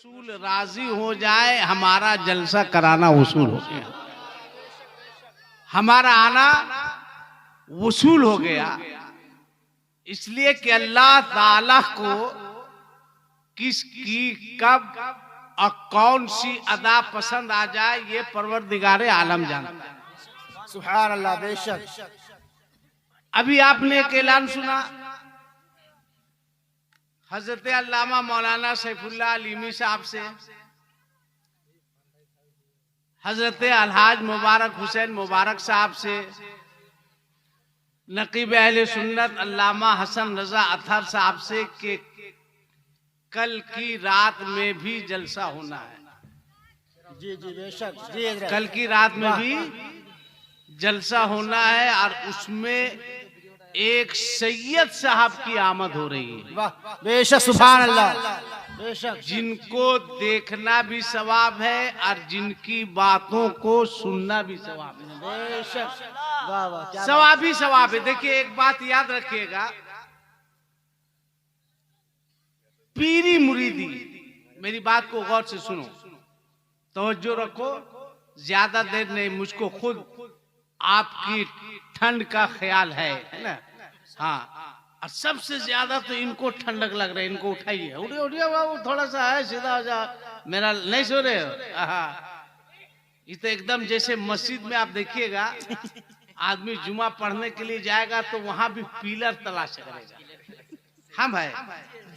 रसूल राजी हो जाए, हमारा जलसा कराना वसूल हो गया, हमारा आना वसूल हो गया। इसलिए कि अल्लाह ताला को किसकी कब और कौन सी अदा पसंद आ जाए ये परवरदिगारे आलम जानता है। सुभान अल्लाह। बेशक अभी आपने एक ऐलान सुना हजरत अल्लामा मौलाना सैफुल्लाह अलीमी साहब से, हजरत अलहाज मुबारक हुसैन मुबारक साहब से, नकीब अहले सुन्नत अल्लामा हसन रजा अतहर साहब से कि कल की रात में भी जलसा होना है। जी जी बेशक जी। कल की रात में भी जलसा होना है और उसमें एक सैयद साहब की आमद हो रही है। वाह बेशक सुभान अल्लाह। बेशक जिनको देखना भी सवाब है और जिनकी बातों को सुनना भी सवाब है। बेशक वाह वाह सवाब ही सवाब है। देखिए एक बात याद रखिएगा, पीरी मुरीदी, मेरी बात को गौर से सुनो, तवज्जो रखो, ज्यादा देर नहीं, मुझको खुद आपकी ठंड का ख्याल है ना। हाँ, और सबसे ज्यादा तो इनको ठंडक लग रहा है, इनको उठाइए, उठिए उठिए बाबू, थोड़ा सा है, सीधा हो जा, मेरा नहीं सो रहे हो। हाँ, ये तो एकदम जैसे मस्जिद में आप देखिएगा, आदमी जुमा पढ़ने के लिए जाएगा तो वहां भी पिलर तलाश करेगा। हाँ भाई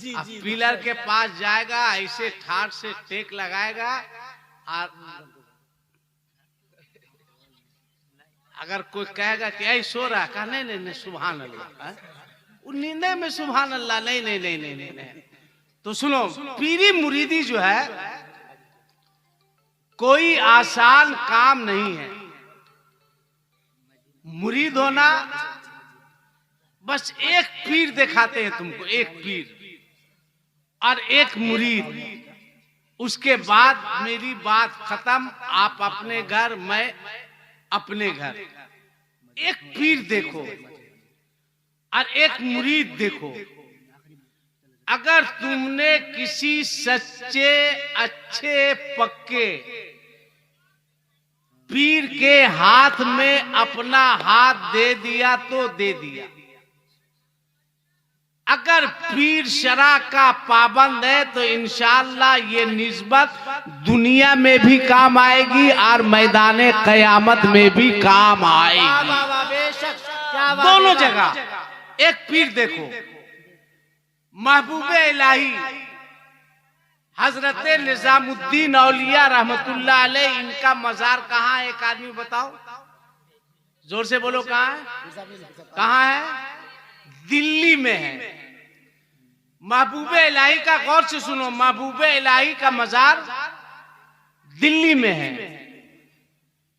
जी अब जी पिलर के पास जाएगा, ऐसे ठाट से टेक लगाएगा, और अगर कोई कहेगा कि ऐ सो रहा, कहा नहीं नहीं नहीं सुभान अल्लाह, वो नींदे में सुभान अल्लाह, नहीं नहीं नहीं नहीं नहीं, नहीं। तो सुनो, पीरी मुरीदी जो है कोई आसान काम नहीं है। मुरीद होना, बस एक पीर दिखाते हैं तुमको, एक पीर और एक मुरीद, उसके बाद मेरी बात खत्म, आप अपने घर, मैं अपने घर। एक पीर देखो और एक मुरीद देखो। अगर तुमने किसी सच्चे अच्छे पक्के पीर के हाथ में अपना हाथ दे दिया तो दे दिया। अगर पीर शरा का पाबंद है तो इंशाअल्लाह ये निस्बत दुनिया में भी काम आएगी और मैदान कयामत में भी काम आएगी। बेशक क्या बात दोनों है। जगह एक पीर देखो, महबूबे इलाही हजरत निजामुद्दीन औलिया रहमतुल्लाह अलैह, इनका मजार कहाँ है? एक आदमी बताओ, जोर से बोलो, कहाँ है? कहाँ है? दिल्ली में है। महबूबे इलाही का, गौर से सुनो, महबूबे इलाही का मजार दिल्ली में है।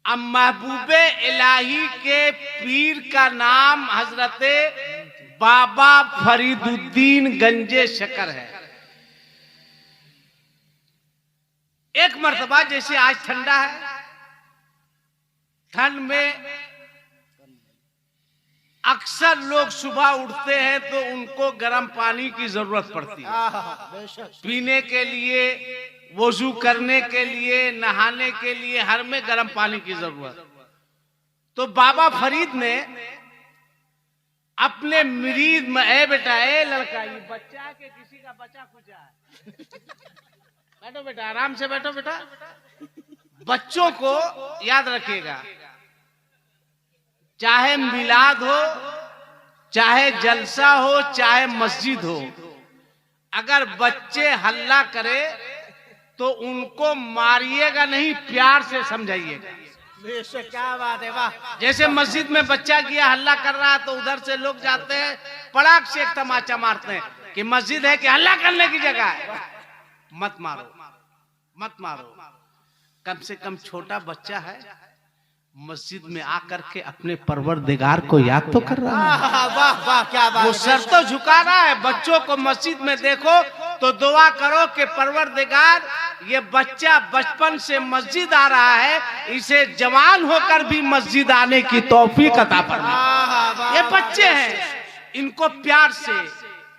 अब महबूबे इलाही के पीर का नाम हजरत बाबा फरीदुद्दीन गंजे शकर है। एक मर्तबा, जैसे आज ठंडा है, ठंड में अक्सर लोग सुबह उठते हैं तो उनको गर्म पानी की जरूरत पड़ती है, पीने के लिए, वजू करने के लिए, नहाने के लिए, हर में गर्म पानी की जरूरत। तो बाबा फरीद ने अपने मुरीद में, ए बेटा, ए लड़का, ये बच्चा है कि किसी का बच्चा खुचा है? बैठो बेटा, आराम से बैठो बेटा। बच्चों को याद रखिएगा, चाहे मिलाद हो, चाहे जलसा हो, चाहे मस्जिद हो, अगर बच्चे हल्ला करे तो उनको मारिएगा नहीं, प्यार से समझाइएगा। बेशक क्या बात है। वाह। जैसे मस्जिद में बच्चा गया हल्ला कर रहा है तो उधर से लोग जाते हैं, पड़ाक से एक तमाचा मारते हैं कि मस्जिद है कि हल्ला करने की जगह है। मत मारो, मत मारो। कम से कम छोटा बच्चा है, मस्जिद में आकर के अपने परवरदिगार को याद तो कर रहा है। वाह वाह क्या बात वो है। सर तो झुका रहा है। बच्चों को मस्जिद में देखो तो दुआ करो कि परवरदिगार, ये बच्चा बचपन से मस्जिद आ रहा है, इसे जवान होकर भी मस्जिद आने की तौफीक अता फरमा। ये बच्चे हैं, इनको प्यार से,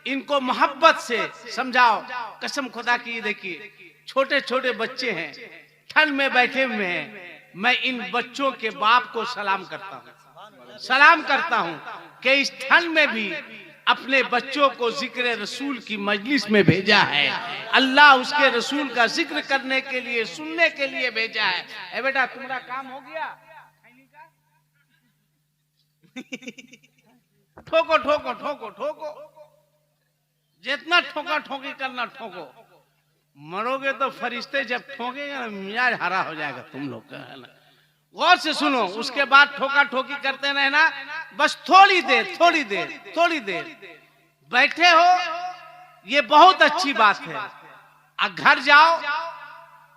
इनको मोहब्बत से समझाओ। कसम खुदा की, देखिए छोटे छोटे बच्चे हैं, ठंड में बैठे हुए हैं। मैं इन बच्चों के बाप को सलाम करता हूं कि इस ठंड में भी अपने बच्चों को जिक्र रसूल की मजलिस में भेजा है। अल्लाह उसके रसूल का जिक्र करने के लिए, सुनने के लिए भेजा है। ए बेटा, तुम्हारा काम हो गया? ठोको ठोको ठोको ठोको, जितना ठोका ठोकी करना ठोको। मरोगे तो फरिश्ते जब ठोकेंगे ना, मिजाज हरा हो जाएगा तुम लोग का, है ना। गौर से सुनो, उसके बाद ठोका ठोकी करते रहना। बस थोड़ी देर बैठे हो, ये बहुत अच्छी बात है। अब घर जाओ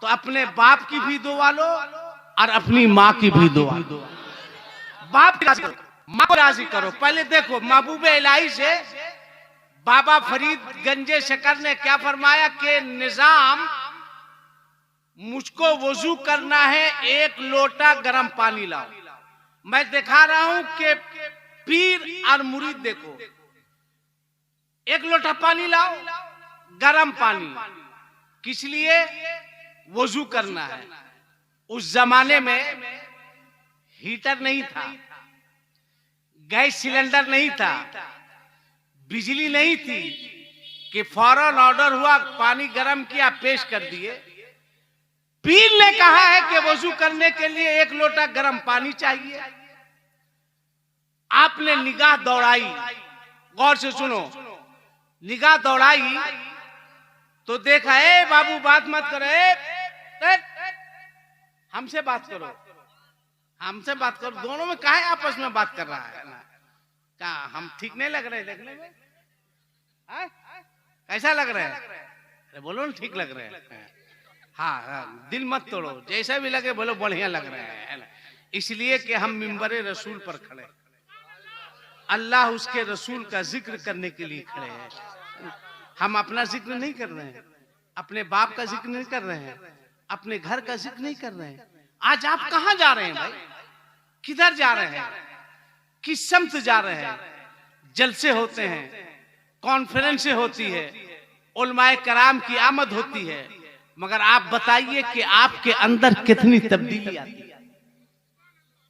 तो अपने बाप की भी दुआ लो और अपनी माँ की भी दुआ लो। बाप माँ को राजी करो। पहले देखो, महबूबे इलाही से बाबा फरीद गंजे शकर ने क्या फरमाया कि निजाम, मुझको वजू करना है, 1 लोटा गर्म पानी लाओ। मैं दिखा रहा हूं कि पीर और मुरीद देखो, 1 लोटा पानी लाओ, गर्म पानी। किस लिए? वजू करना है। उस जमाने में हीटर नहीं था, गैस सिलेंडर नहीं था, बिजली नहीं थी कि फौरन ऑर्डर हुआ, पानी गर्म किया, पेश कर दिए। पीर ने कहा है कि वजू करने के लिए 1 लोटा गर्म पानी चाहिए। आपने निगाह दौड़ाई, गौर से सुनो, निगाह दौड़ाई तो देखा, ए बाबू बात मत करो, हमसे बात करो, हमसे बात करो। दोनों में काहे आपस में बात कर रहा है ना? क्या हम ठीक नहीं लग रहे देखने में? कैसा लग रहा है? अरे बोलो ना, ठीक लग रहे हैं। हाँ, दिल मत तोड़ो, जैसा भी लगे बोलो बढ़िया लग रहे हैं। इसलिए कि हम मिंबरे रसूल पर खड़े, अल्लाह उसके रसूल का जिक्र करने के लिए खड़े हैं। हम अपना जिक्र नहीं कर रहे हैं, अपने बाप का जिक्र नहीं कर रहे हैं, अपने घर का जिक्र नहीं कर रहे हैं। आज आप कहां जा रहे हैं भाई? किधर जा रहे हैं? किस समत जा रहे हैं? जलसे होते हैं, कॉन्फ्रेंसें होती है, उलमाए कराम की आमद होती है, मगर आप बताइए कि आपके अंदर कितनी तब्दीली आती है,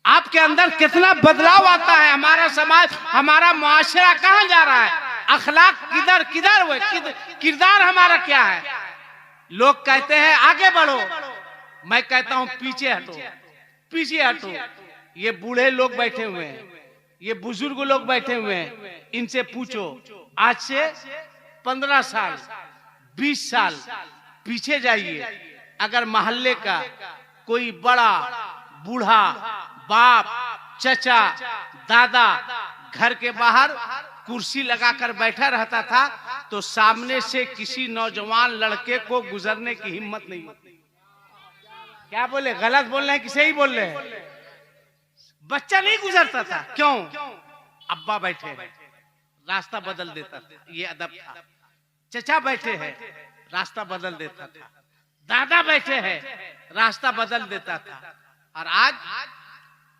आपके अंदर कितना बदलाव आता है। हमारा समाज, हमारा मुआशरा कहां जा रहा है? अखलाक किधर हुए? किरदार हमारा क्या है? लोग कहते हैं आगे बढ़ो, मैं कहता हूं पीछे हटो। ये बूढ़े लोग बैठे हुए हैं, ये बुजुर्ग लोग बैठे हुए हैं, इनसे पूछो आज से 15 साल 20 साल पीछे जाइए, अगर मोहल्ले का कोई बड़ा बूढ़ा, बाप, चचा, दादा घर के बाहर कुर्सी लगाकर बैठा रहता था तो सामने से किसी नौजवान लड़के को गुजरने की हिम्मत नहीं होती। क्या बोले? गलत बोल रहे हैं कि सही बोल रहे हैं? बच्चा नहीं गुजरता था। क्यों? अब्बा बैठे हैं, रास्ता बदल देता था, ये अदब था। चचा बैठे हैं, रास्ता बदल देता था। दादा बैठे हैं, रास्ता बदल देता था। और आज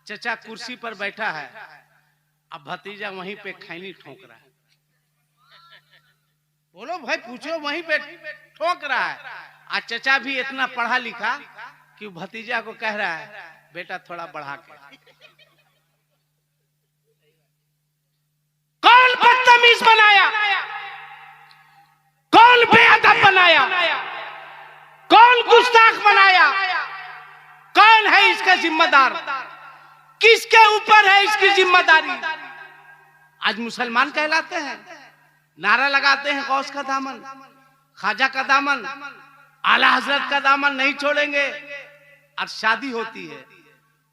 चचा कुर्सी पर बैठा है, अब भतीजा वहीं पे खैनी ठोक रहा है। बोलो भाई, पूछो, वहीं पे ठोक रहा है। आज चचा भी इतना पढ़ा लिखा कि भतीजा को कह रहा है, बेटा थोड़ा बढ़ा के। कौन बदतमीज बनाया? कौन बेअदब बनाया? कौन गुस्ताख बनाया? कौन है इसका जिम्मेदार? किसके ऊपर है इसकी जिम्मेदारी? आज मुसलमान कहलाते हैं, नारा लगाते हैं गौस का दामन, ख्वाजा का दामन, आला हजरत का दामन नहीं छोड़ेंगे। और शादी होती है,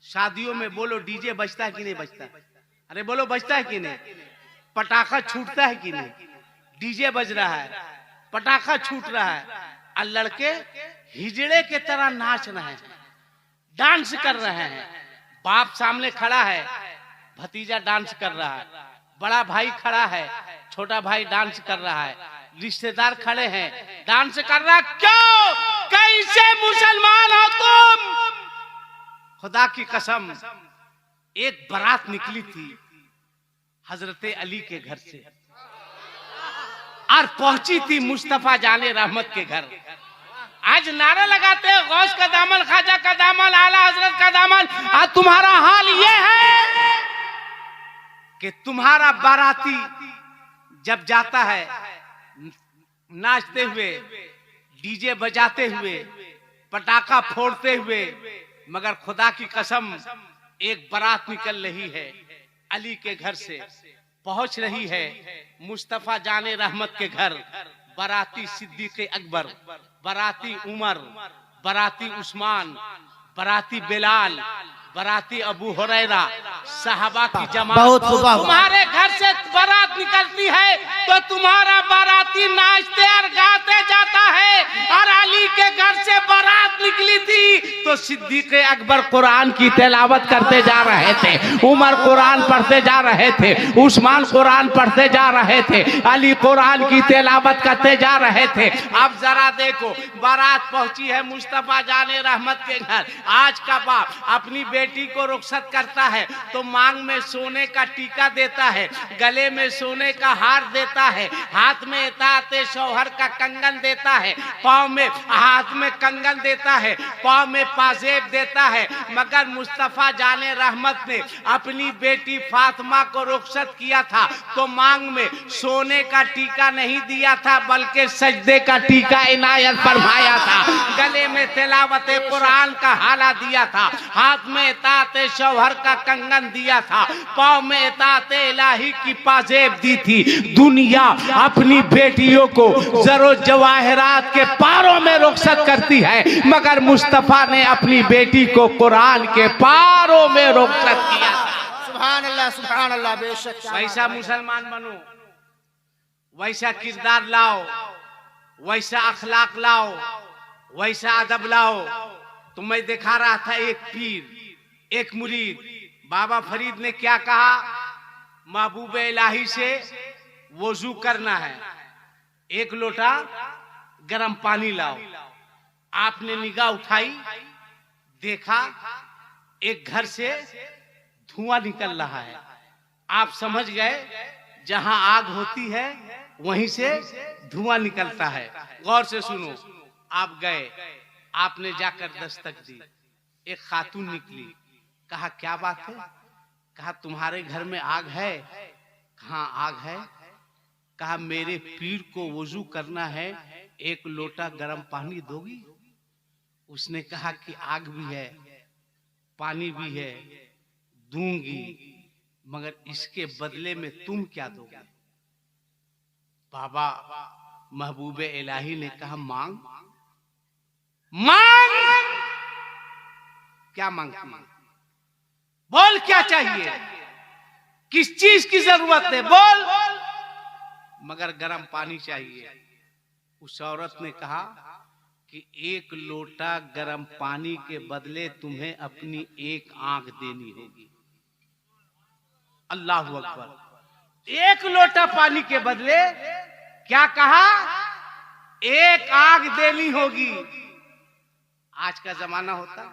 शादियों में बोलो डीजे बजता है कि नहीं बजता? अरे बोलो, बजता है कि नहीं? पटाखा छूटता है कि नहीं? डीजे बज रहा है, पटाखा छूट रहा है, और लड़के हिजड़े के तरह नाच रहे हैं, डांस कर रहे हैं। बाप सामने खड़ा है, भतीजा डांस कर रहा है, बड़ा भाई खड़ा है, छोटा भाई डांस कर रहा है, रिश्तेदार खड़े हैं, डांस कर रहा है। क्यों? कैसे मुसलमान हो तुम? खुदा की कसम, एक बारात निकली थी हजरते अली के घर से और पहुंची थी मुस्तफा जाने रहमत के घर। आज नारा लगाते हैं गौस का दामन, ख्वाजा का दामन, आला हजरत का दामन। आज तुम्हारा हाल ये है कि तुम्हारा बाराती जब जाता है नाचते हुए, डीजे बजाते हुए, पटाखा फोड़ते हुए, मगर खुदा की कसम एक बारात निकल रही है अली के घर से, पहुंच रही है मुस्तफा जाने रहमत के घर। बाराती सिद्दीक अकबर, बाराती उमर, बाराती उस्मान, बाराती बिलाल, बाराती अबू हुरैरा, सहाबा की जमात। बहुत खूब। तुम्हारे घर से बारात निकलती है तो तुम्हारा बाराती नाचते और गाते जाता है। और अली के घर से बारात निकली थी तो सिद्दीक अकबर कुरान की तिलावत करते जा रहे थे, उमर कुरान पढ़ते जा रहे थे, उस्मान कुरान पढ़ते जा रहे थे, अली कुरान की तिलावत करते जा रहे थे। अब जरा देखो, बारात पहुंची है मुस्तफा जाने रहमत के घर। आज का बाप अपनी बेटी को रुखसत करता है तो मांग में सोने का टीका देता है, गले में सोने का हार देता है, हाथ में इताअते शौहर का कंगन देता है, पाँव में हाथ में कंगन देता है, पाँव में पाजेब देता है। मगर मुस्तफा जाने रहमत ने अपनी बेटी फातिमा को रुखसत किया था तो मांग में सोने का टीका नहीं दिया था बल्कि सजदे का टीका इनायत फरमाया था, गले में तिलावत कुरान का हाला दिया था, हाथ में इताअते शौहर का कंगन दिया था, पाँव में इताअते इलाही की पाजेब दी थी। दुनिया अपनी बेटियों को जरो जवाहरात के पारों में रुखसत करती है मगर मुस्तफा ने अपनी बेटी को कुरान के पारों में रुखसत किया था। सुभान अल्लाह बेशक। वैसा मुसलमान बनो, वैसा किरदार लाओ, वैसा अखलाक लाओ, वैसा अदब लाओ। तो मैं दिखा रहा था एक पीर, एक मुरीद, बाबा फरीद ने क्या कहा, महबूब इलाही से वजू करना है, एक लोटा गर्म पानी लाओ। आपने निगाह उठाई, देखा एक घर से धुआं निकल रहा है। आप समझ गए जहां आग होती है वहीं से धुआं निकलता है। गौर से सुनो, आप गए, आपने जाकर दस्तक दी, एक खातून निकली, कहा क्या बात है? कहा तुम्हारे घर में आग है? कहा आग है। कहा मेरे पीर को वजू करना है, एक लोटा गर्म पानी दोगी? उसने कहा कि आग भी है, पानी भी है, दूंगी, मगर इसके बदले में तुम क्या दोगे? बाबा महबूब इलाही ने कहा मांग। मांग क्या मांगती है? बोल क्या चाहिए, किस चीज की जरूरत है, बोल। मगर गर्म पानी चाहिए। उस औरत ने कहा कि एक लोटा गर्म पानी के बदले तुम्हें अपनी एक आंख देनी होगी। अल्लाह अकबर। एक लोटा पानी के बदले क्या कहा? एक आंख देनी होगी। आज का जमाना होता,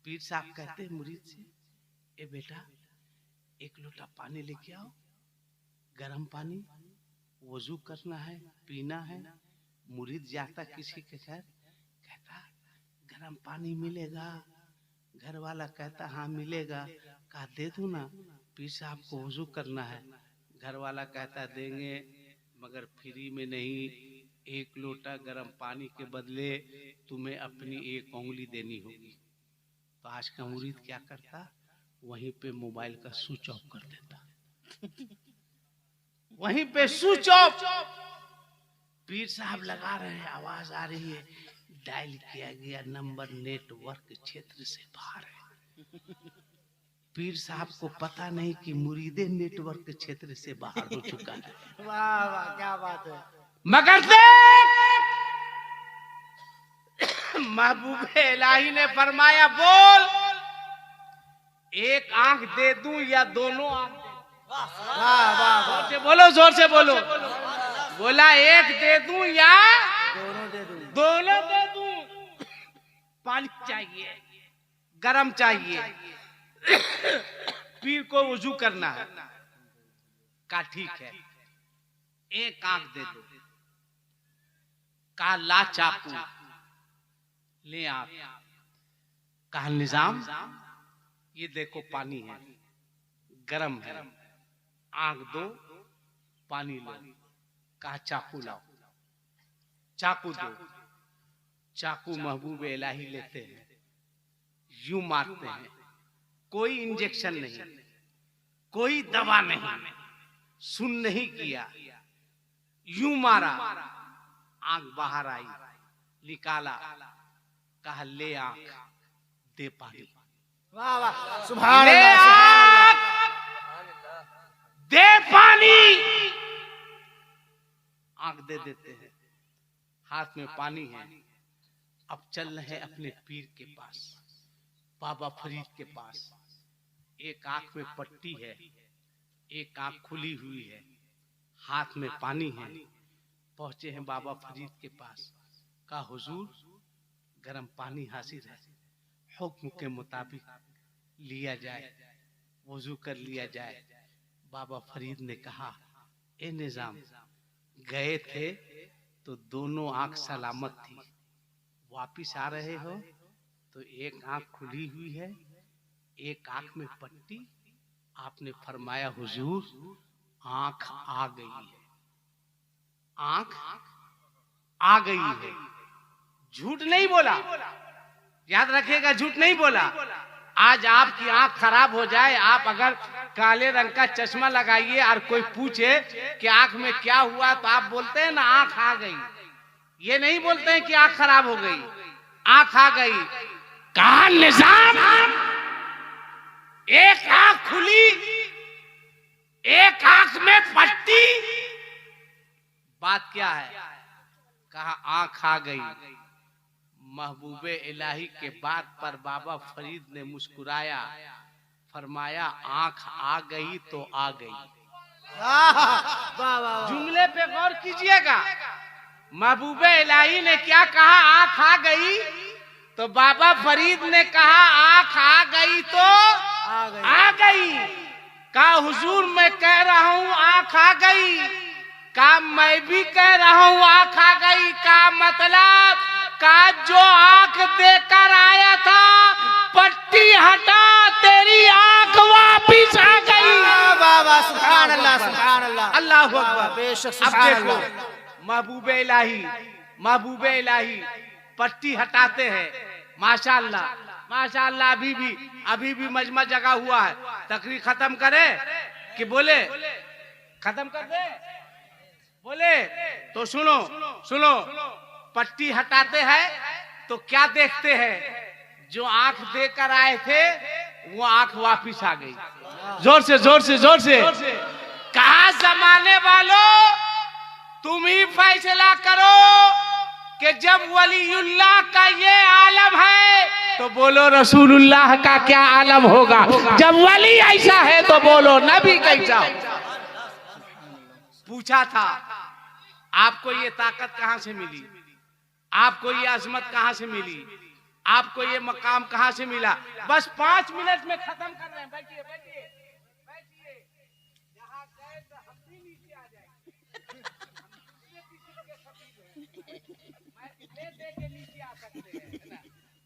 पीर साहब कहते हैं मुरीद से, ए बेटा एक लोटा पानी लेके आओ, गर्म पानी, वजू करना है, पीना है। मुरीद जाता किसी के घर, कहता गर्म पानी मिलेगा? घर वाला कहता हाँ मिलेगा। कहा दे दो ना, पीर साहब को वजू करना है। घर वाला कहता देंगे मगर फ्री में नहीं, एक लोटा गर्म पानी के बदले तुम्हें अपनी एक उंगली देनी होगी। तो आज का मुरीद क्या करता? वहीं पे मोबाइल का स्विच ऑफ कर देता। वहीं पे स्विच ऑफ। पीर साहब लगा रहे हैं, आवाज आ रही है, डायल किया गया नंबर नेटवर्क क्षेत्र से बाहर है। पीर साहब को पता नहीं कि मुरीदे नेटवर्क क्षेत्र से बाहर हो चुका है। वाह वाह क्या बात है। मगर देख, महबूब इलाही ने फरमाया बोल, एक आंख दे दूं या दोनों आंख? वाह वाह वाह। जोर से बोलो, जोर से बोलो। बोला एक दे दूं या दोनों दे दूं? दोनों दे दूं। पानी चाहिए, गरम चाहिए, पीर को वजू करना है। का ठीक है, एक आंख दे दो। कहा ला चाकू, ले आंख। कहा निजाम ये देखो पानी है, गरम है, आंख दो, पानी लो। कहा चाकू लाओ, चाकू दो। चाकू महबूब इलाही लेते हैं, यूं मारते हैं, कोई इंजेक्शन नहीं, कोई दवा नहीं, सुन नहीं किया, यूं मारा, आंख बाहर आई, निकाला। कहा ले आंख, दे पानी। वाह वाह सुभान ले अल्लाह सुभान आंख, दे पानी। आंख दे देते हैं, हाथ में पानी है। अब चल रहे अपने पीर के पास, बाबा फरीद के पास। एक आंख में पट्टी है, एक आंख खुली हुई है, हाथ में पानी है। पहुंचे हैं बाबा फरीद के पास। कहा हुजूर गरम पानी हाजिर है, हुक्म के मुताबिक लिया जाए, वजू कर लिया जाए। बाबा फरीद ने कहा ए निजाम, गए थे तो दोनों आंख सलामत थी, वापिस आ रहे हो तो एक आंख खुली हुई है, एक आंख में पट्टी। आपने फरमाया हुजूर आंख आ गई है, आंख आ गई है। झूठ नहीं बोला, याद रखिएगा, झूठ नहीं बोला। आज आपकी आंख खराब हो जाए, आप अगर काले रंग का चश्मा लगाइए और कोई पूछे कि आंख में क्या हुआ, तो आप बोलते हैं ना आंख आ गई। ये नहीं बोलते हैं कि आंख खराब हो गई, आंख आ गई। कहा निजाम एक आंख खुली, एक आंख में पट्टी, बात क्या है? कहा आंख आ गई। महबूबे इलाही के बात पर बाबा फरीद ने मुस्कुराया, फरमाया आंख आ गई तो आ गई। वाह वाह जुमले पे गौर कीजिएगा। महबूबे इलाही ने क्या कहा? आंख आ गई। तो बाबा फरीद ने कहा आंख आ गई तो आ गई। कहा हुजूर मैं कह रहा हूँ आंख आ गई। कहा मैं भी कह रहा हूँ आंख आ गई। का मतलब का जो आंख देकर आया था पट्टी हटा, तेरी आंख वापिस आ गई। वाह वाह सुभान अल्लाह सुभान अल्लाह अल्लाह अकबर। बेशक अब सुभान देखो अल्लाह। महबूबे इलाही, महबूबे इलाही पट्टी हटाते हैं। माशाअल्लाह माशाअल्लाह। अभी भी मजमा जगा हुआ है। तकरीर खत्म करे कि बोले खत्म कर दे? बोले तो सुनो सुनो। पट्टी हटाते हैं तो क्या देखते हैं? जो आंख देकर आए थे वो आंख वापिस आ गई। जोर से जोर से जोर से। कहा जमाने वालों तुम ही फैसला करो कि जब वलीउल्लाह का ये आलम है तो बोलो रसूलुल्लाह का क्या आलम होगा। जब वली ऐसा है तो बोलो नबी कैसा हो। पूछा था आपको ये ताकत कहां से मिली, आपको ये अजमत कहां से मिली, आपको ये मकाम कहां से मिला? बस 5 मिनट में खत्म कर रहे हैं। बैठिए बैठिए बैठिए। जहां गए तो हम भी नीचे आ जाएंगे। मैं दे के नीचे आ सकते हैं, है ना?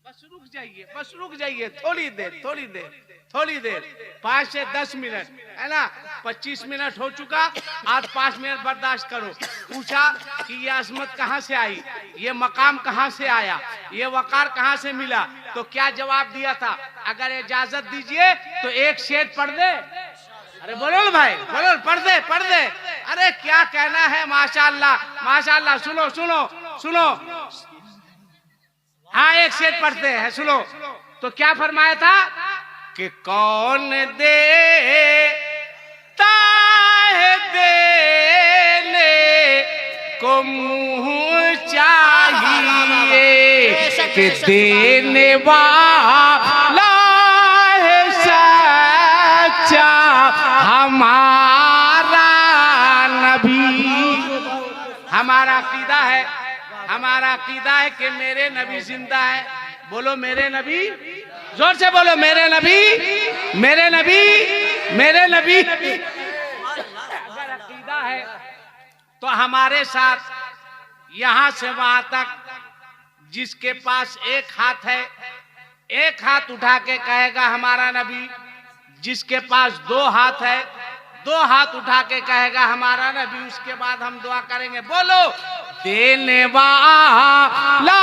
बस रुक जाइए, बस रुक जाइए। थोड़ी देर थोड़ी देर थोड़ी देर, 5 से 10 मिनट, है ना? 25 मिनट हो चुका, आज 5 मिनट बर्दाश्त करो। पूछा कि ये अजमत कहाँ से आई, ये मकाम कहाँ से आया, ये वकार कहाँ से मिला? तो क्या जवाब दिया था? अगर इजाजत दीजिए तो एक शेर पढ़ दे। अरे बोलो ना भाई, बोलो, पढ़ दे पढ़ दे। अरे क्या कहना है, माशाअल्लाह माशाअल्लाह। सुनो सुनो सुनो। हाँ एक शेर पढ़ते हैं, सुनो। तो क्या फरमाया था कि कौन देता है देने को मुँह चाहिए कि देने वाला है सच्चा हमारा नबी। हमारा अकीदा है, हमारा अकीदा है कि मेरे नबी जिंदा है। बोलो मेरे नबी, जोर से बोलो मेरे नबी, मेरे नबी, मेरे नबी। अगर अकीदा है तो हमारे साथ यहां से वहां तक जिसके पास एक हाथ है, एक हाथ उठा के कहेगा हमारा नबी। जिसके पास दो हाथ है, दो हाथ उठा के कहेगा हमारा नबी। उसके बाद हम दुआ करेंगे, बोलो देने वाला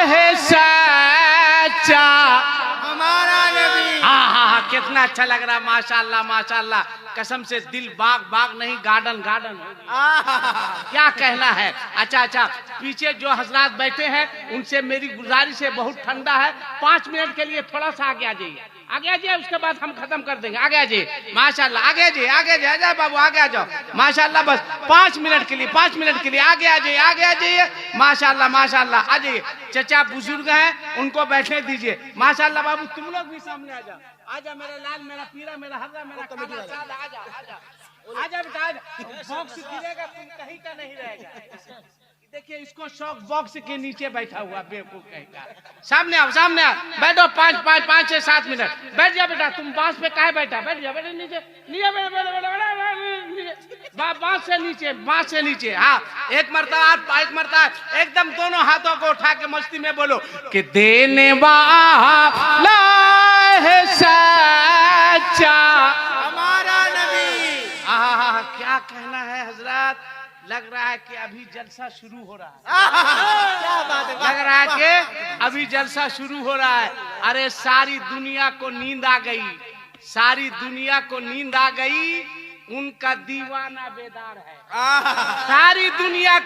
है सच्चा हमारा नबी। हाँ, कितना अच्छा लग रहा है, माशाल्लाह माशाल्लाह। कसम से दिल बाग बाग नहीं गार्डन गार्डन हो गया। क्या कहना है। अच्छा, पीछे जो हजरात बैठे हैं उनसे मेरी गुजारिश है, बहुत ठंडा है, 5 मिनट के लिए थोड़ा सा आगे आ जाइए, आगे आ जाइए, उसके बाद हम खत्म कर देंगे। आगे आ जाइए, माशाल्लाह, आगे आ जाइए, आ जाए बाबू, आगे आ जाओ, माशाल्लाह। बस 5 मिनट के लिए, 5 मिनट के लिए आगे आ जाइए, आगे आ जाइए, माशाल्लाह माशाल्लाह। आ जाइए, चचा बुजुर्ग हैं, उनको बैठने दीजिए, माशाल्लाह। बाबू तुम लोग भी सामने आ जाओ, आजा मेरा लाल, मेरा पीरा, मेरा हर्रा, मेरा काला सादा, आजा आजा आजा बेटा, बॉक्स गिरेगा तुम कहीं का नहीं रहेगा। देखिए इसको शौक, बॉक्स के नीचे बैठा हुआ बेवकूफ कहेगा। सामने आओ, सामने आओ, बैठो, 5 से 7 मिनट बैठ जा बेटा। तुम बांस पे काहे बैठा, बैठ जा बेटा, नीचे नीचे बांस से नीचे, बांस से नीचे। हाँ, एक मरतबा एकदम दोनों हाथों को उठा के मस्ती में बोलो कि देने वाला है सच्चा हमारा नबी। हाँ, क्या कहना है हजरत। लग रहा है कि अभी जलसा शुरू हो रहा है। क्या बात है। लग रहा है कि अभी जलसा शुरू हो रहा है। अरे सारी दुनिया को नींद आ गई, सारी दुनिया को नींद आ गई, उनका दीवाना बेदार है। सारी दुनिया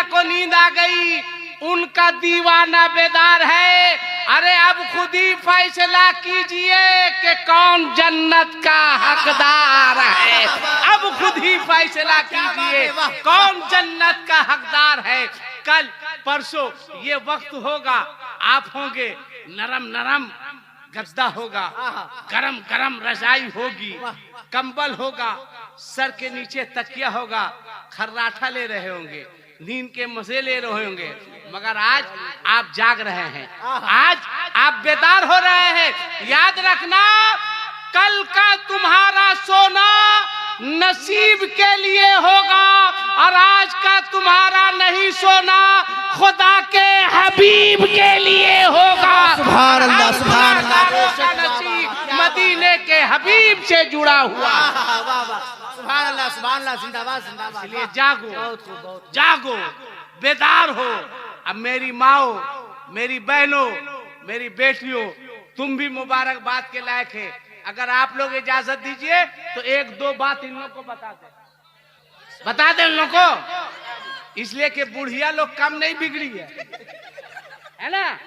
को नींद आ गई, उनका दीवाना बेदार है। अरे अब खुद ही फैसला कीजिए कि कौन जन्नत का हकदार है। अब खुद ही फैसला कीजिए कौन जन्नत का हकदार है। कल परसों ये वक्त होगा, आप होंगे, नरम नरम गद्दा होगा, गरम गरम रजाई होगी, कंबल होगा, सर के नीचे तकिया होगा, खर्राठा ले रहे होंगे, नींद के मजे ले रहे होंगे, मगर आज आप जाग रहे हैं, आज आप बेदार हो रहे हैं। याद रखना, कल का तुम्हारा सोना नसीब के लिए होगा और आज का तुम्हारा नहीं सोना खुदा के हबीब के लिए होगा। सुभान अल्लाह, सुभान अल्लाह। का नसीब मदीने के हबीब से जुड़ा हुआ। सुभान अल्लाह, सुभान अल्लाह, जिंदाबाद जिंदाबाद। इसलिए जागो, बहुत खूब, बहुत जागो, बेदार हो। अब मेरी माओ, मेरी बहनों, मेरी बेटियों, तुम भी मुबारकबाद के लायक है। अगर आप लोग इजाजत दीजिए तो 1-2 बात इन लोग को बता दे इन लोग को, इसलिए कि बुढ़िया लोग कम नहीं बिगड़ी है ना।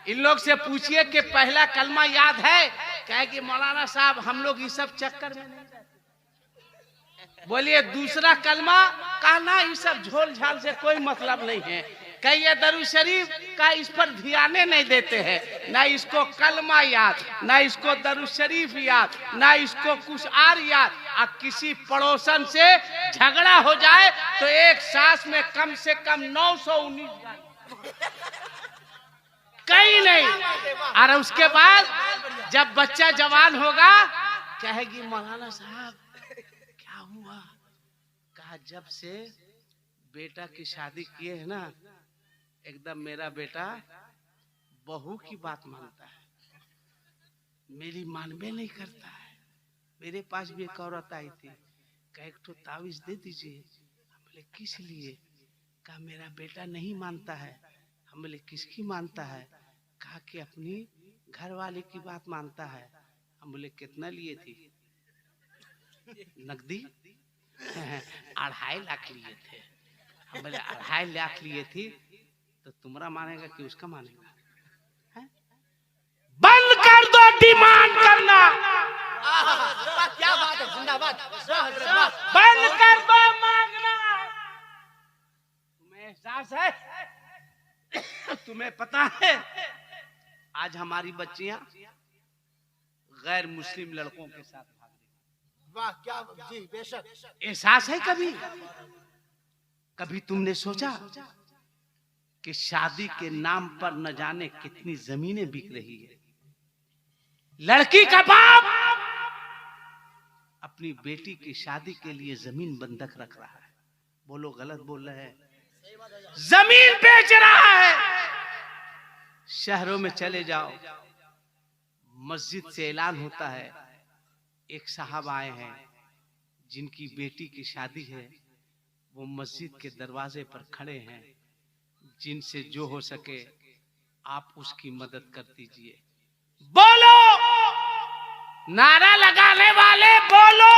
इन लोग से पूछिए कि पहला कलमा याद है, कहे कि मौलाना साहब हम लोग इस सब चक्कर में नहीं रहते। बोलिए दूसरा कलमा, कहना इस सब झोल झाल से कोई मतलब नहीं है। कहिए दरूद शरीफ का इस पर ध्याने नहीं देते हैं, ना इसको कलमा याद, ना इसको दरूद शरीफ याद, ना इसको कुछ और याद। अब किसी पड़ोसन से झगड़ा हो जाए तो एक सांस में कम से कम 919 गाली, कहीं नहीं। और उसके बाद जब बच्चा जवान होगा कहेगी मौलाना साहब क्या हुआ, कहा जब से बेटा की शादी किए है ना, एकदम मेरा बेटा बहू की बात मानता है, मेरी मानबे नहीं करता है। मेरे पास भी एक औरत आई थी, कहा एक तो तावीज दे दीजिए। हम बोले किस लिए, कहा मेरा बेटा नहीं मानता है। हम बोले किसकी मानता है, कहा कि अपनी घर वाले की बात मानता है। हम बोले कितना लिए थी, नकदी 2.5 लाख लिए थे। हम बोले 2.5 लाख लिए थी तो तुम्हारा मानेगा कि उसका मानेगा है? बंद कर दो डिमांड करना। क्या बात है, जिंदाबाद। बंद कर दो मांगना। तुम्हें एहसास है, तुम्हें पता है आज हमारी बच्चियां गैर मुस्लिम लड़कों के साथ भाग रही। वाह, क्या जी, बेशक। एहसास है कभी तुमने सोचा कि शादी के नाम पर न जाने कितनी जमीनें बिक रही है। लड़की का बाप अपनी बेटी की शादी के लिए जमीन बंधक रख रहा है। बोलो गलत बोल रहे हैं? जमीन बेच रहा है। शहरों में चले जाओ, मस्जिद से ऐलान होता है, एक साहब आए हैं जिनकी बेटी की शादी है, वो मस्जिद के दरवाजे पर खड़े हैं, जिनसे जो हो सके आप उसकी मदद कर दीजिए। बोलो, नारा लगाने वाले बोलो।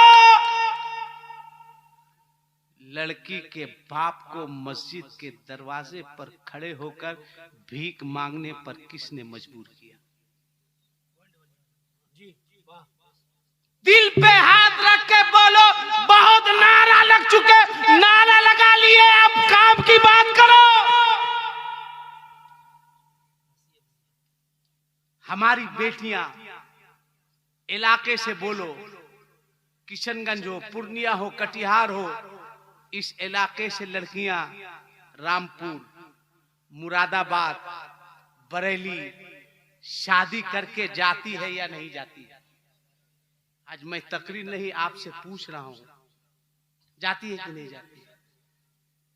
लड़की के बाप को मस्जिद के दरवाजे पर खड़े होकर भीख मांगने पर किसने मजबूर किया? दिल पे हाथ रख के बोलो। बहुत नारा लग चुके, नारा लगा लिए, अब काम की बात करो। हमारी बेटियां इलाके से बोलो, किशनगंज हो, पूर्णिया हो, कटिहार हो, इस इलाके से लड़कियां रामपुर, मुरादाबाद, बरेली शादी करके जाती है या नहीं जाती है? आज मैं तकरीर नहीं, आपसे पूछ रहा हूं, जाती है कि नहीं जाती है?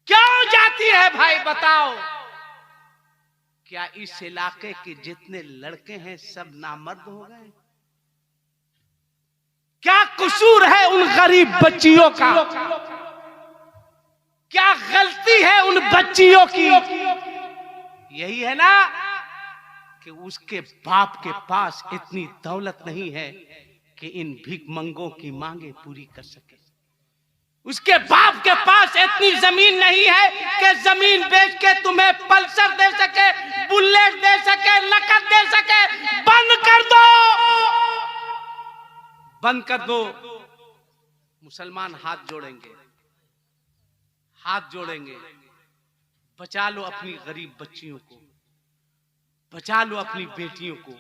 क्यों जाती है भाई बताओ? क्या इस इलाके के जितने लड़के हैं सब नामर्द हो गए? क्या कसूर है उन गरीब बच्चियों का? क्या गलती है उन बच्चियों की? यही है ना कि उसके बाप के पास इतनी दौलत नहीं है कि इन भिखमंगों की मांगे पूरी कर सके। उसके बाप के पास इतनी जमीन नहीं है कि जमीन बेच के तुम्हें पल्सर दे सके, बुलेट दे सके, नकद दे सके। बंद कर दो, बंद कर दो। मुसलमान हाथ जोड़ेंगे, हाथ जोड़ेंगे। बचा लो अपनी गरीब बच्चियों को, बचा लो अपनी बेटियों को,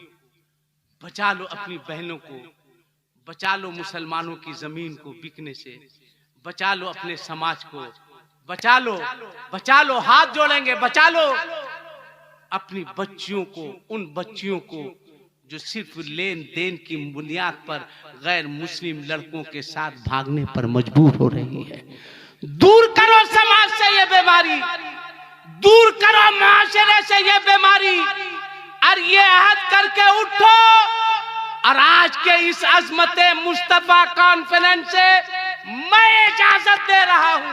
बचा लो अपनी बहनों को, बचा लो मुसलमानों की जमीन को बिकने से, बचा लो अपने समाज को, बचा लो, बचा लो। हाथ जोड़ेंगे, बचा लो अपनी बच्चियों को, उन बच्चियों को जो सिर्फ लेन देन की बुनियाद पर गैर मुस्लिम लड़कों के साथ भागने पर मजबूर हो रही है। दूर करो समाज से ये बीमारी, दूर करो माशरे से ये बीमारी, और ये अहद करके उठो। और आज के इस अज़मते मुस्तफा कॉन्फ्रेंस से मैं इजाजत दे रहा हूं,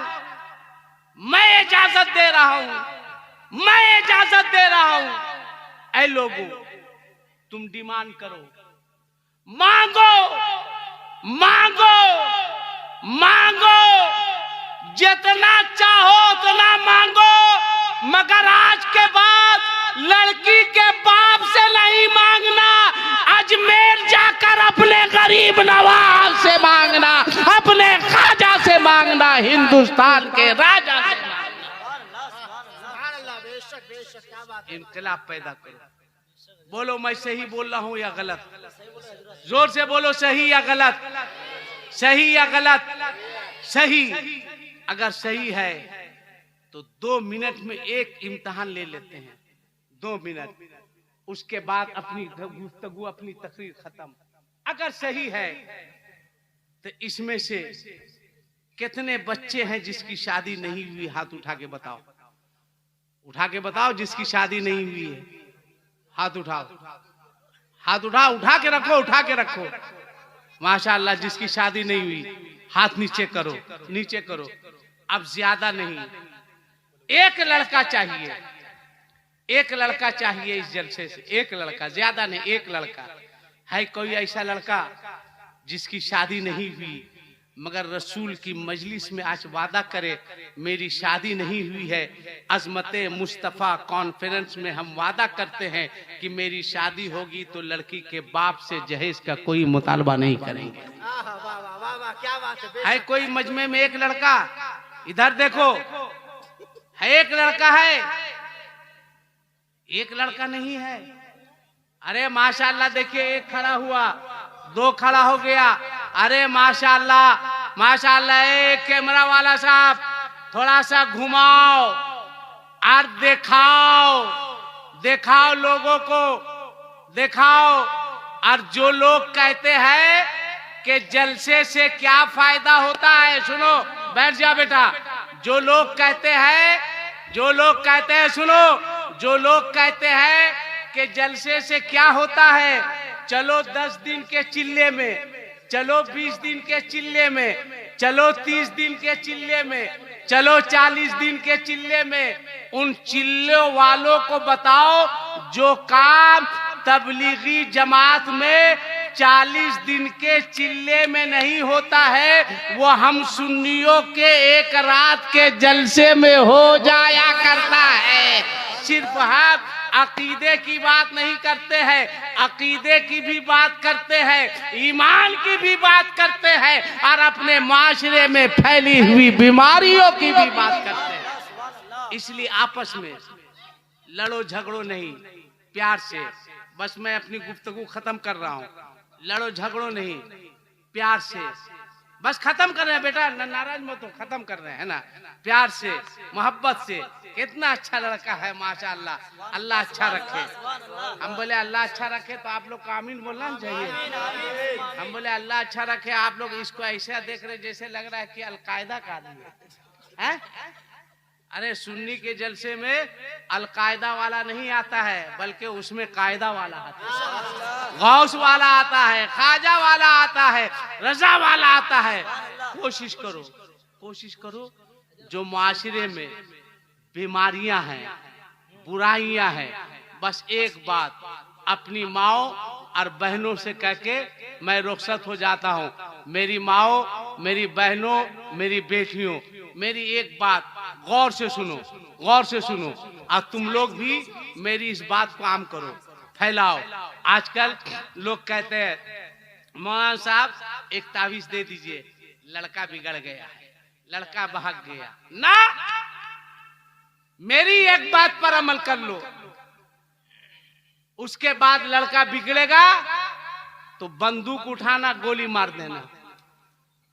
मैं इजाजत दे रहा हूं, मैं इजाजत दे रहा हूं। ऐ लोगों, तुम डिमांड करो, मांगो, मांगो, मांगो, जितना चाहो उतना मांगो, मगर आज के बाद लड़की के बाप से नहीं मांगना। अजमेर जाकर अपने गरीब नवाब से मांगना, अपने ख्वाजा से मांगना, हिंदुस्तान के राजा से मांगना। इनकलाब पैदा करो। बोलो मैं सही बोल रहा हूं या गलत? जोर से बोलो, सही या गलत? सही या गलत? सही। अगर सही है तो 2 मिनट में एक इम्तिहान ले लेते हैं, 2 मिनट, उसके बाद अपनी गुफ्तगू, अपनी तकरीर खत्म। अगर सही है तो इसमें से कितने बच्चे हैं जिसकी शादी नहीं हुई? हाथ उठा के बताओ, उठा के बताओ। जिसकी शादी नहीं हुई है हाथ उठाओ, हाथ उठाओ, उठा के रखो, उठा के रखो। माशाअल्लाह, जिसकी शादी नहीं हुई हाथ नीचे करो, नीचे करो। अब ज्यादा नहीं, एक लड़का चाहिए, एक लड़का चाहिए इस जलसे से, एक लड़का, ज्यादा नहीं, एक लड़का। है कोई ऐसा लड़का जिसकी शादी नहीं हुई मगर रसूल की मजलिस में आज वादा करे मेरी शादी नहीं हुई है? अज़मते मुस्तफ़ा कॉन्फ्रेंस में हम वादा करते हैं कि मेरी शादी होगी तो लड़की के बाप से जहेज का कोई मुतालबा नहीं करेंगे। है कोई मजमे में एक लड़का? इधर देखो, है एक लड़का है, एक लड़का नहीं है। अरे माशाअल्लाह, देखिए, एक खड़ा हुआ, 2 खड़ा हो गया। अरे माशाअल्लाह, माशाअल्लाह। एक कैमरा वाला साहब थोड़ा सा घुमाओ और दिखाओ, दिखाओ लोगों को, दिखाओ। और जो लोग कहते हैं कि जलसे से क्या फायदा होता है, सुनो, बैठ जा बेटा, जो लोग कहते हैं सुनो, जो लोग कहते हैं कि जलसे से क्या होता है, चलो 10 दिन के चिल्ले में, चलो 20 दिन के चिल्ले में, चलो 30 दिन के चिल्ले में, चलो 40 दिन के चिल्ले में, उन चिल्लों वालों को बताओ जो काम तबलीगी जमात में 40 दिन के चिल्ले में नहीं होता है, वो हम सुन्नियों के एक रात के जलसे में हो जाया करता है। सिर्फ हम अकीदे की बात नहीं करते हैं, अकीदे की भी बात करते हैं, ईमान की भी बात करते हैं, और अपने माशरे में फैली हुई बीमारियों की भी बात करते हैं। इसलिए आपस में लड़ो झगड़ो नहीं, प्यार से। बस मैं अपनी गुफ्तगू खत्म कर रहा हूँ। लड़ो झगड़ो नहीं, प्यार से बस खत्म कर रहे हैं बेटा, नाराज मत हो, खत्म कर रहे हैं ना, प्यार से मोहब्बत से। कितना अच्छा लड़का है माशाअल्लाह, अल्लाह अच्छा रखे। हम बोले अल्लाह अच्छा रखे तो आप लोग को आमीन बोलना चाहिए। हम बोले अल्लाह अच्छा रखे। आप लोग इसको ऐसा देख रहे जैसे लग रहा है कि अलकायदा का आदमी है। अरे सुन्नी के जलसे में अलकायदा वाला नहीं आता है, बल्कि उसमें कायदा वाला आता है, गौस वाला आता है, खाजा वाला आता है, रजा वाला आता है। कोशिश करो जो माशरे में बीमारियां हैं, बुराइयां हैं, बस एक बात अपनी माओ और बहनों से कह के मैं रुखसत हो जाता हूँ। मेरी माओ, मेरी बहनों, मेरी बेटियों, मेरी एक बात गौर से सुनो, और तुम लोग भी मेरी इस बात को आम करो, फैलाओ। आजकल लोग कहते हैं मौलाना साहब एक तावीज दे दीजिए, लड़का बिगड़ गया है, लड़का भाग गया ना। मेरी एक बात पर अमल कर लो, उसके बाद लड़का बिगड़ेगा तो बंदूक उठाना, गोली मार देना।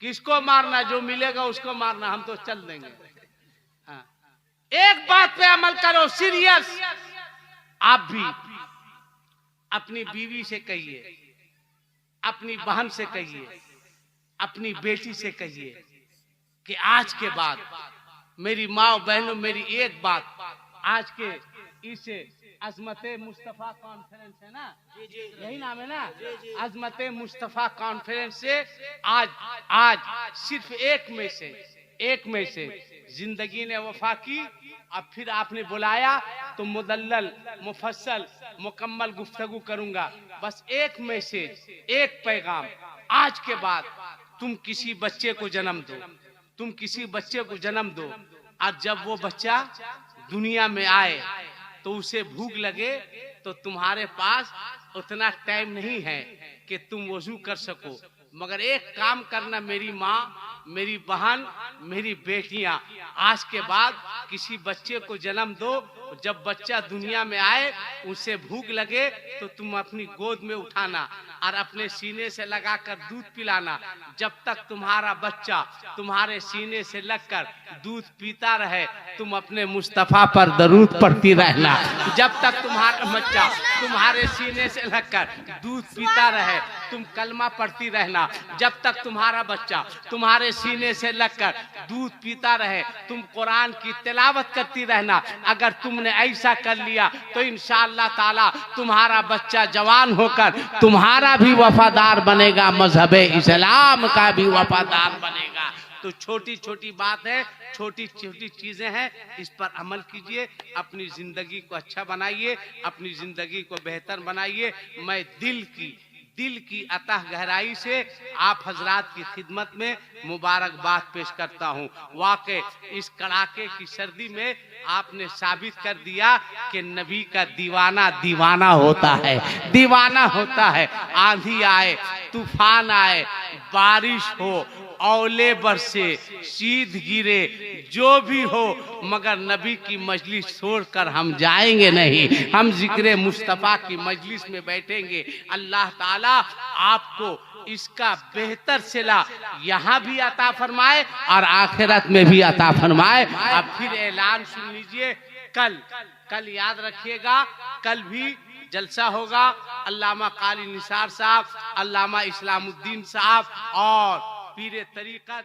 किसको मारना? जो मिलेगा उसको मारना, हम तो चल देंगे। हाँ, एक बात पे अमल करो, सीरियस। आप भी अपनी बीवी से कहिए, अपनी बहन से कहिए, अपनी बेटी से कहिए कि आज के बाद मेरी माँ बहनों, मेरी एक बात, आज के इस अजमते मुस्तफा कॉन्फ्रेंस है ना, यही नाम है ना, अजमते मुस्तफा कॉन्फ्रेंस से आज सिर्फ एक में से जिंदगी ने वफा की। अब फिर आपने बुलाया तो मुदल्लल मुफस्सल मुकम्मल गुफ्तगू करूंगा। बस एक मैसेज, एक पैगाम, आज के बाद तुम किसी बच्चे को जन्म दो, और जब वो बच्चा दुनिया में आए तो उसे भूख लगे तो तुम्हारे पास उतना टाइम नहीं है कि तुम वजू कर सको, मगर एक काम करना, मेरी माँ, मेरी बहन, मेरी बेटियां, आज के बाद किसी बच्चे को जन्म दो, जब बच्चा दुनिया में आए उसे भूख लगे तो तुम अपनी गोद में उठाना और अपने सीने से लगाकर दूध पिलाना। जब तक तुम्हारा बच्चा तुम्हारे सीने से लगकर दूध पीता रहे, तुम अपने मुस्तफा पर दरूद पढ़ती रहना। जब तक तुम्हारा बच्चा तुम्हारे सीने से लगकर दूध पीता रहे, तुम कलमा पढ़ती रहना। जब तक तुम्हारा बच्चा तुम्हारे सीने से लगकर दूध पीता रहे, तुम कुरान की तिलावत करती रहना। अगर तुमने ऐसा कर लिया तो इंशाअल्लाह ताला तुम्हारा बच्चा जवान होकर तुम्हारा भी वफादार बनेगा, मजहब इस्लाम का भी वफादार बनेगा। तो छोटी छोटी बात है, छोटी छोटी चीजें हैं, इस पर अमल कीजिए, अपनी जिंदगी को अच्छा बनाइए, अपनी जिंदगी को बेहतर बनाइए। मैं दिल की अतः गहराई से आप हजरात की खिदमत में मुबारकबाद पेश करता हूँ। वाकई इस कड़ाके की सर्दी में आपने साबित कर दिया कि नबी का दीवाना होता है। आंधी आए, तूफान आए, बारिश हो, औले बरसे, शीत गिरे, जो भी हो, मगर नबी की मजलिस छोड़कर हम जाएंगे नहीं। हम जिक्र मुस्तफा की मजलिस में बैठेंगे। अल्लाह ताला आपको इसका बेहतर सिला यहाँ भी अता फरमाए और आखिरत में भी अता फरमाए। अब फिर ऐलान सुन लीजिए, कल याद रखिएगा, कल भी जलसा होगा। अल्लामा काली निसार साहब, अल्लामा इस्लामुद्दीन साहब और पीरे तरीक़त